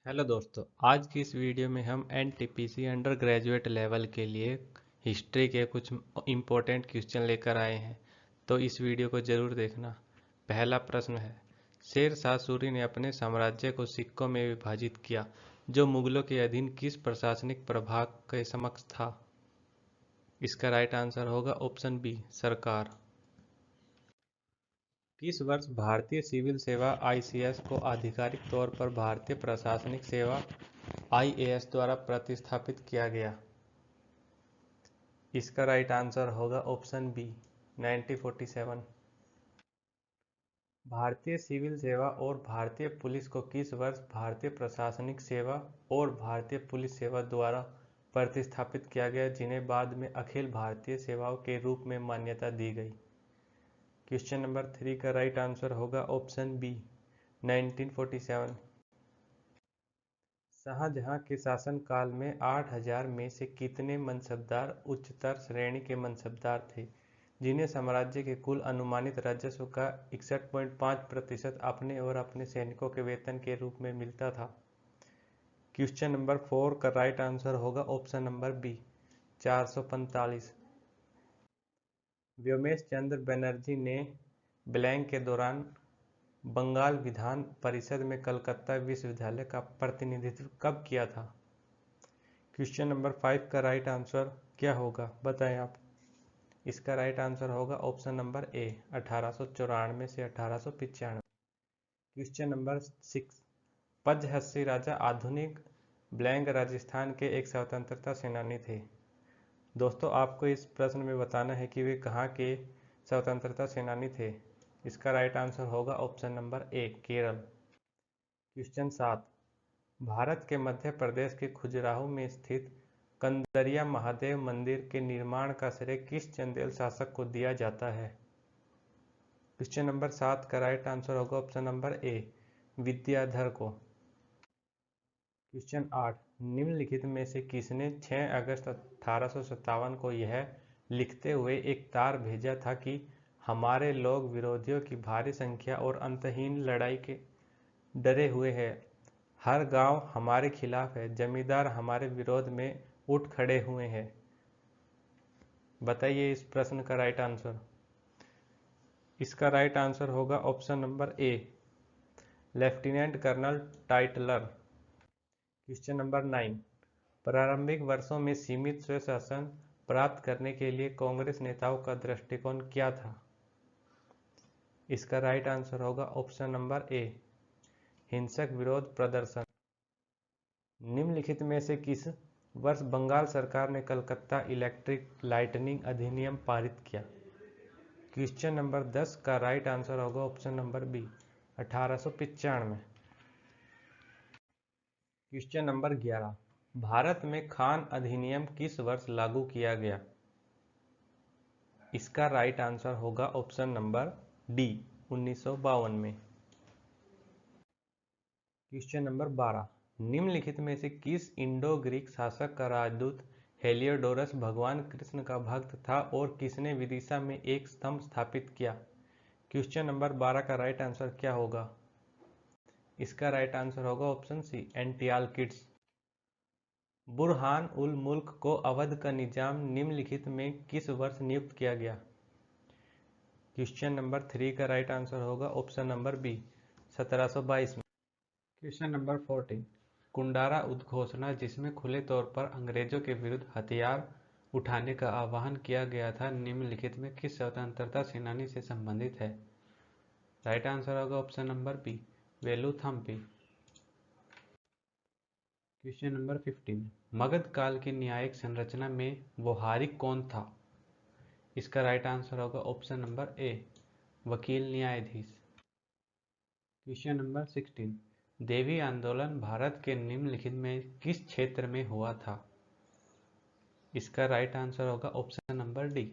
Hello दोस्तों, आज की इस वीडियो में हम एनटीपीसी अंडर ग्रेजुएट लेवल के लिए हिस्ट्री के कुछ इम्पोर्टेंट क्वेश्चन लेकर आए हैं। तो इस वीडियो को ज़रूर देखना। पहला प्रश्न है, शेर शाह सूरी ने अपने साम्राज्य को सिक्कों में विभाजित किया जो मुगलों के अधीन किस प्रशासनिक प्रभाग के समक्ष था। इसका राइट आंसर होगा ऑप्शन बी, सरकार। किस वर्ष भारतीय सिविल सेवा आईसीएस को आधिकारिक तौर पर भारतीय प्रशासनिक सेवा आईएएस द्वारा प्रतिस्थापित किया गया। इसका राइट आंसर होगा ऑप्शन बी, 1947। भारतीय सिविल सेवा और भारतीय पुलिस को किस वर्ष भारतीय प्रशासनिक सेवा और भारतीय पुलिस सेवा द्वारा प्रतिस्थापित किया गया, जिन्हें बाद में अखिल भारतीय सेवाओं के रूप में मान्यता दी गई। क्वेश्चन नंबर 3 का राइट आंसर होगा ऑप्शन बी, 1947। शाहजहां के शासनकाल में 8000 में से कितने मनसबदार उच्चतर श्रेणी के मनसबदार थे, जिन्हें साम्राज्य के कुल अनुमानित राजस्व का 61.5% अपने और अपने सैनिकों के वेतन के रूप में मिलता था। क्वेश्चन नंबर 4 का राइट आंसर होगा ऑप्शन नंबर बी, 445। व्योमेश चंद्र बनर्जी ने ब्लैंक के दौरान बंगाल विधान परिषद में कलकत्ता विश्वविद्यालय का प्रतिनिधित्व कब किया था। क्वेश्चन नंबर 5 का राइट आंसर क्या होगा, बताएं आप। इसका राइट आंसर होगा ऑप्शन नंबर ए, 1894 से 1895। क्वेश्चन नंबर 6, पजहस्सी राजा आधुनिक ब्लैंक राजस्थान के एक स्वतंत्रता सेनानी थे। दोस्तों, आपको इस प्रश्न में बताना है कि वे कहाँ के स्वतंत्रता सेनानी थे। इसका राइट आंसर होगा ऑप्शन नंबर ए, केरल। क्वेश्चन 7, भारत के मध्य प्रदेश के खजुराहो में स्थित कंदरिया महादेव मंदिर के निर्माण का श्रेय किस चंदेल शासक को दिया जाता है। क्वेश्चन नंबर 7 का राइट आंसर होगा ऑप्शन नंबर ए, विद्याधर को। क्वेश्चन 8, निम्नलिखित में से किसने 6 अगस्त 1857 को यह लिखते हुए एक तार भेजा था कि हमारे लोग विरोधियों की भारी संख्या और अंतहीन लड़ाई के डरे हुए हैं, हर गांव हमारे खिलाफ है, जमींदार हमारे विरोध में उठ खड़े हुए हैं। बताइए इस प्रश्न का राइट आंसर। इसका राइट आंसर होगा option number A, lieutenant colonel Tytler. Question number 9, प्रारंभिक वर्षों में सीमित स्वशासन प्राप्त करने के लिए कांग्रेस नेताओं का दृष्टिकोण क्या था। इसका राइट आंसर होगा ऑप्शन नंबर ए, हिंसक विरोध प्रदर्शन। निम्नलिखित में से किस वर्ष बंगाल सरकार ने कलकत्ता इलेक्ट्रिक लाइटनिंग अधिनियम पारित किया। क्वेश्चन नंबर 10 का राइट आंसर होगा option number B, 1895। Question number 11, भारत में खान अधिनियम किस वर्ष लागू किया गया। इसका राइट आंसर होगा ऑप्शन नंबर डी, 1952 में। क्वेश्चन नंबर 12, निम्नलिखित में से किस इंडो ग्रीक शासक का राजदूत हेलियोडोरस भगवान कृष्ण का भक्त था और किसने विदिशा में एक स्तंभ स्थापित किया। क्वेश्चन नंबर 12 का राइट आंसर क्या होगा। इसका राइट आंसर होगा ऑप्शन सी, एंटियालकिड्स। बुरहान उल मुल्क को अवध का निजाम निम्नलिखित में किस वर्ष नियुक्त किया गया। क्वेश्चन नंबर 3 का राइट आंसर होगा ऑप्शन नंबर बी, 1722 में। क्वेश्चन नंबर 14, कुंडारा उद्घोषणा, जिसमें खुले तौर पर अंग्रेजों के विरुद्ध हथियार उठाने का आह्वान किया गया था, निम्नलिखित में किस स्वतंत्रता सेनानी से संबंधित है। राइट आंसर होगा option number B, Veluthampi. Question number 15, Magadha काल की न्यायिक संरचना में व्यावहारिक कौन था। इसका राइट आंसर होगा ऑप्शन नंबर ए, वकील न्यायाधीश। क्वेश्चन नंबर 16, देवी आंदोलन भारत के निम्नलिखित में किस क्षेत्र में हुआ था। इसका राइट आंसर होगा ऑप्शन नंबर डी,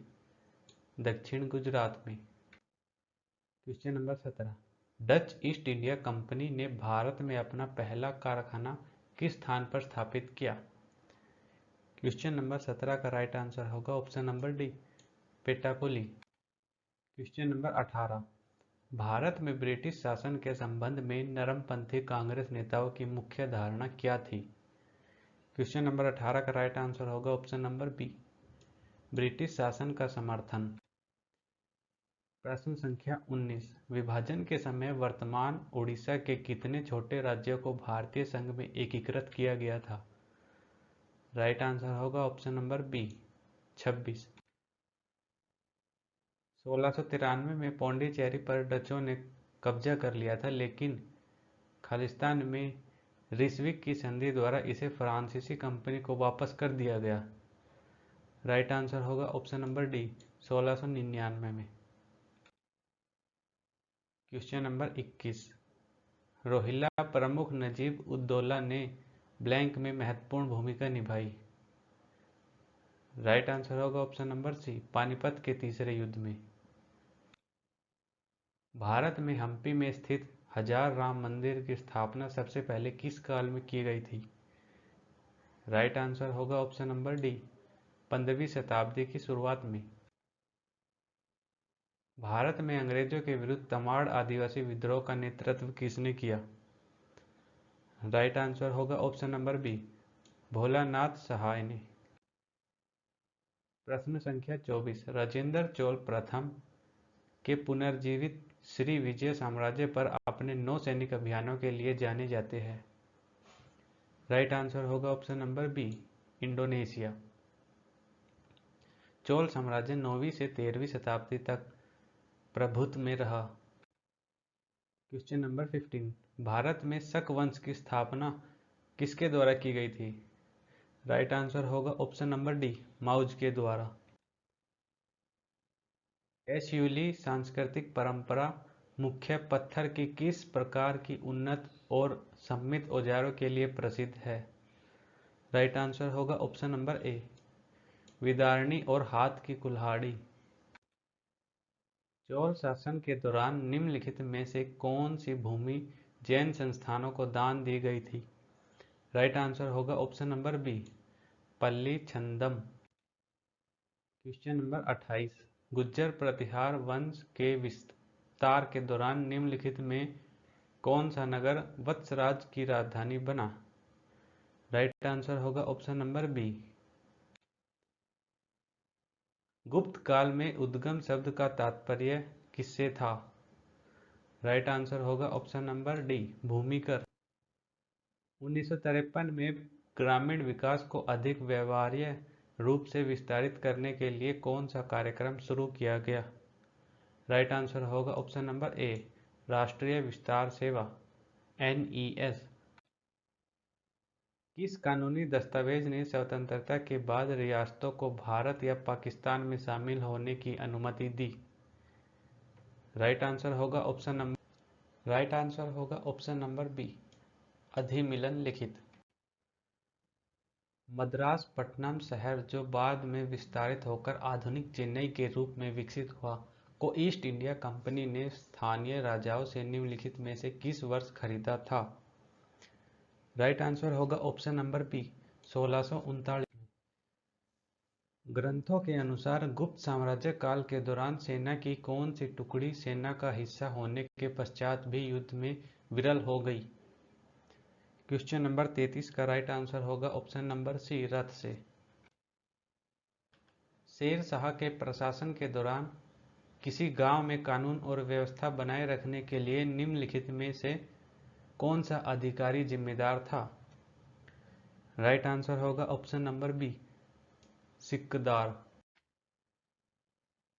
दक्षिण गुजरात में। Question number 17, Dutch east India company ने भारत में अपना पहला कारखाना किस स्थान पर स्थापित किया। क्वेश्चन नंबर 17 का राइट आंसर होगा option number D, Pettapuli. Question number 18, Bharat में ब्रिटिश शासन के संबंध में नरमपंथी कांग्रेस नेताओं की मुख्य धारणा क्या थी? क्वेश्चन नंबर 18 का राइट आंसर होगा ऑप्शन नंबर बी, ब्रिटिश शासन का समर्थन। प्रश्न संख्या 19, विभाजन के समय वर्तमान उड़ीसा के कितने छोटे राज्यों को भारतीय संघ में एकीकृत किया गया था? राइट आंसर होगा ऑप्शन नंबर बी, 26। 1693 में पौंडीचेरी पर डचों ने कब्जा कर लिया था, लेकिन खालिस्तान में रिस्विक की संधि द्वारा इसे फ्रांसीसी कंपनी को वापस कर दिया गया। राइट आंसर होगा ऑप्शन नंबर डी, 1699 में। क्वेश्चन नंबर 21, रोहिल्ला प्रमुख नजीब उद दौला ने ब्लैंक में महत्वपूर्ण भूमिका निभाई। राइट आंसर होगा ऑप्शन नंबर सी, पानीपत के तीसरे युद्ध में। भारत में हम्पी में स्थित हजार राम मंदिर की स्थापना सबसे पहले किस काल में की गई थी? राइट आंसर होगा ऑप्शन नंबर डी, 15वीं शताब्दी की शुरुआत में। भारत में अंग्रेजों के विरुद्ध तमाड़ आदिवासी विद्रोह का नेतृत्व किसने किया? राइट आंसर होगा ऑप्शन नंबर बी, भोलानाथ सहाय ने। प्रश्न संख्या 24, राजेंद्र चोल प्रथम के पुनर्जीवित श्री विजय साम्राज्य पर अपने 9 सैनिक अभियानों के लिए जाने जाते हैं। राइट आंसर होगा option number B, Indonesia. Chola साम्राज्य 9वीं से 13वीं शताब्दी तक प्रभुत्व में रहा। क्वेश्चन नंबर 15, भारत में शक वंश की स्थापना किसके द्वारा की गई थी? राइट आंसर होगा ऑप्शन नंबर डी, माउज के द्वारा। एसयूली सांस्कृतिक परंपरा मुख्य पत्थर की किस प्रकार की उन्नत और समृद्ध औजारों के लिए प्रसिद्ध है? राइट आंसर होगा ऑप्शन नंबर ए, विदारणी और हाथ की कुल्हाड़ी। चोल शासन के दौरान निम्नलिखित में से कौन सी भूमि जैन संस्थानों को दान दी गई थी? राइट आंसर होगा ऑप्शन नंबर बी, पल्ली छंदम। क्वेश्चन नंबर 28, गुज्जर प्रतिहार वंश के विस्तार के दौरान निम्नलिखित में कौन सा नगर वत्सराज की राजधानी बना? राइट आंसर होगा ऑप्शन नंबर बी, गुप्त काल में उद्गम शब्द का तात्पर्य किससे था? राइट आंसर होगा ऑप्शन नंबर डी, भूमिकर। 1953 में ग्रामीण विकास को अधिक व्यवहार्य रूप से विस्तारित करने के लिए कौन सा कार्यक्रम शुरू किया गया? राइट आंसर होगा ऑप्शन नंबर ए, राष्ट्रीय विस्तार सेवा, NES। किस कानूनी दस्तावेज ने स्वतंत्रता के बाद रियासतों को भारत या पाकिस्तान में शामिल होने की अनुमति दी? राइट आंसर होगा ऑप्शन नंबर बी, अधिमिलन लिखित। मद्रास पट्टनम शहर, जो बाद में विस्तारित होकर आधुनिक चेन्नई के रूप में विकसित हुआ, को ईस्ट इंडिया कंपनी ने स्थानीय राजाओं से निम्नलिखित में से किस वर्ष खरीदा था? राइट आंसर होगा ऑप्शन नंबर बी, 1639 में। ग्रंथों के अनुसार गुप्त साम्राज्य काल के दौरान सेना की कौन सी टुकड़ी सेना का हिस्सा होने के पश्चात भी युद्ध में विरल हो गई? क्वेश्चन नंबर 33 का राइट आंसर होगा ऑप्शन नंबर सी, रथ से। शेर शाह के प्रशासन के दौरान किसी गांव में कानून और व्यवस्था बनाए रखने के लिए निम्नलिखित में से कौन सा अधिकारी जिम्मेदार था? राइट आंसर होगा ऑप्शन नंबर बी, सिक्कदार।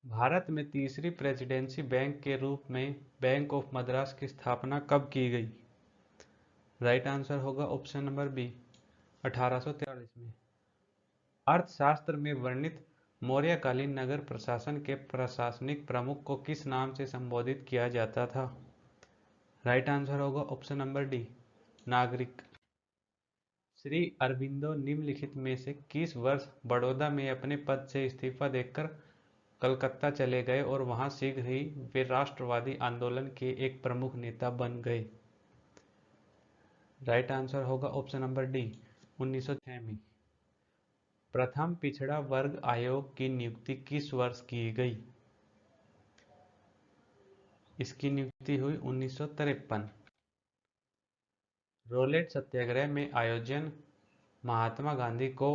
भारत में तीसरी प्रेसिडेंसी बैंक के रूप में बैंक ऑफ मद्रास की स्थापना कब की गई? राइट आंसर होगा ऑप्शन नंबर बी, 1843 में। अर्थशास्त्र में वर्णित मौर्यकालीन नगर प्रशासन के प्रशासनिक प्रमुख को किस नाम से संबोधित किया जाता था? राइट आंसर होगा ऑप्शन नंबर डी, नागरिक। श्री अरबिंदो निम्नलिखित में से किस वर्ष बड़ौदा में अपने पद से इस्तीफा देकर कलकत्ता चले गए और वहां शीघ्र ही वे राष्ट्रवादी आंदोलन के एक प्रमुख नेता बन गए? राइट आंसर होगा ऑप्शन नंबर डी, 1906 में। प्रथम पिछड़ा वर्ग आयोग की नियुक्ति किस वर्ष की गई? इसकी नियुक्ति हुई 1953। रोलेट सत्याग्रह में आयोजन महात्मा गांधी को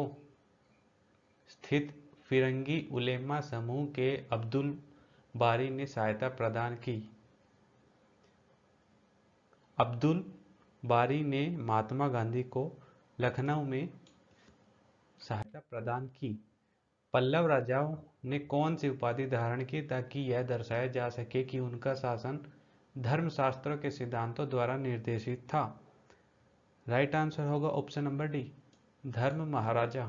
स्थित फिरंगी उलेमा समूह के अब्दुल बारी ने सहायता प्रदान की। अब्दुल बारी ने महात्मा गांधी को लखनऊ में सहायता प्रदान की। पल्लव राजाओं ने कौन सी उपाधि धारण की ताकि यह दर्शाया जा सके कि उनका शासन धर्मशास्त्रों के सिद्धांतों द्वारा निर्देशित था? राइट आंसर होगा ऑप्शन नंबर डी, धर्म महाराजा।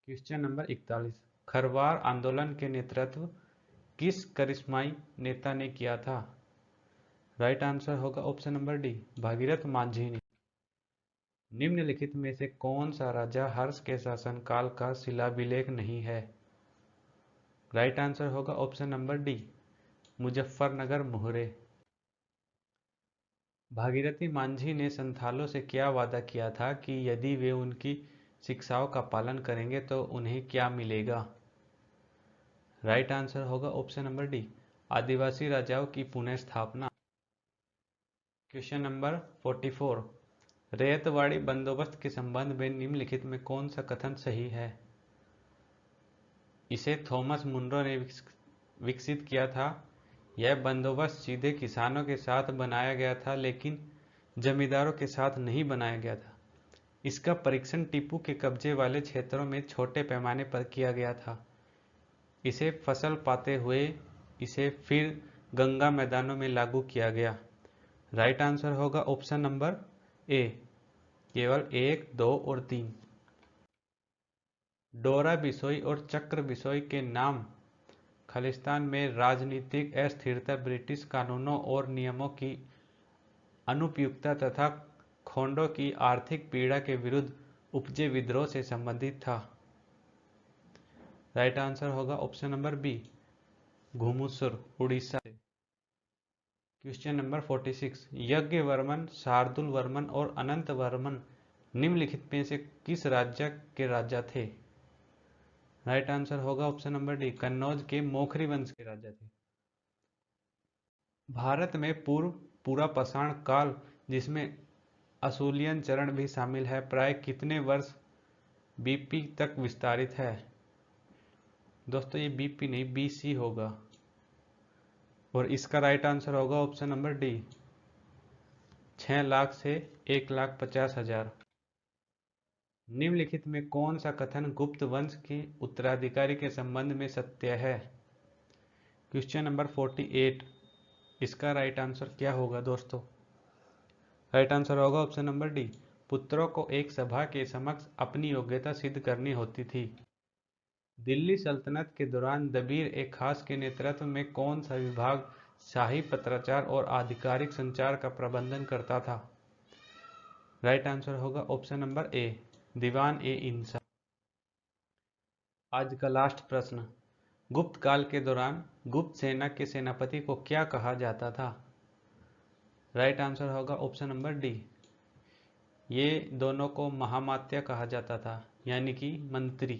क्वेश्चन नंबर 41, खरवार आंदोलन के नेतृत्व किस करिश्माई नेता ने किया था? राइट आंसर होगा option number D, Bhagirath Manjhi ने। निम्नलिखित में से कौन सा राजा हर्ष के शासनकाल का शिलाभिलेख नहीं है? राइट आंसर होगा ऑप्शन नंबर डी, मुजफ्फरनगर मोहरे। भागीरथी मांझी ने संथालों से क्या वादा किया था कि यदि वे उनकी शिक्षाओं का पालन करेंगे तो उन्हें क्या मिलेगा? राइट आंसर होगा ऑप्शन नंबर डी, आदिवासी राजाओं की पुनः स्थापना। क्वेश्चन नंबर 44, रैयतवाड़ी बंदोबस्त के संबंध में निम्नलिखित में कौन सा कथन सही है? इसे थॉमस मुनरो ने विकसित किया था। यह बंदोबस्त सीधे किसानों के साथ बनाया गया था लेकिन जमींदारों के साथ नहीं बनाया गया था। इसका परीक्षण टीपू के कब्जे वाले क्षेत्रों में छोटे पैमाने पर किया गया था। इसे फसल पाते हुए इसे फिर गंगा मैदानों में लागू किया गया। राइट आंसर होगा ऑप्शन नंबर ए, केवल 1, 2 और 3। डोरा बिसोई और चक्र बिसोई के नाम खालिस्तान में राजनीतिक अस्थिरता, ब्रिटिश कानूनों और नियमों की अनुपयुक्तता तथा खोंडों की आर्थिक पीड़ा के विरुद्ध उपजे विद्रोह से संबंधित था। राइट आंसर होगा ऑप्शन नंबर बी, घुमुसुर, उड़ीसा से। क्वेश्चन नंबर 46, यज्ञवर्मन, शार्दुल वर्मन और अनंत वर्मन निम्नलिखित में से किस राज्य के राजा थे? राइट आंसर होगा ऑप्शन नंबर डी, कन्नौज के मोखरी वंश के राजा थे। भारत में पूरा पाषाण काल, जिसमें असूलियन चरण भी शामिल है, प्राय कितने वर्ष बीपी तक विस्तारित है? दोस्तों ये बीपी नहीं बीसी होगा और इसका राइट आंसर होगा ऑप्शन नंबर डी, 6 लाख से 1,50,000। निम्नलिखित में कौन सा कथन गुप्त वंश के उत्तराधिकारी के संबंध में सत्य है? क्वेश्चन नंबर 48, इसका राइट आंसर क्या होगा दोस्तों? राइट आंसर होगा ऑप्शन नंबर डी, पुत्रों को एक सभा के समक्ष अपनी योग्यता सिद्ध करनी होती थी। दिल्ली सल्तनत के दौरान दबीर ए खास के नेतृत्व में कौन सा विभाग शाही पत्राचार और आधिकारिक संचार का प्रबंधन करता था? राइट आंसर होगा ऑप्शन नंबर ए, दीवान ए इंसा। आज का लास्ट प्रश्न, गुप्त काल के दौरान गुप्त सेना के सेनापति को क्या कहा जाता था? राइट आंसर होगा ऑप्शन नंबर डी, ये दोनों को महामात्य कहा जाता था, यानी कि मंत्री।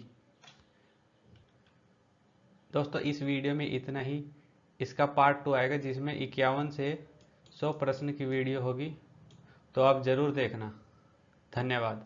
दोस्तों इस वीडियो में इतना ही। इसका पार्ट 2 आएगा जिसमें 51 से 100 प्रश्न की वीडियो होगी, तो आप ज़रूर देखना। धन्यवाद।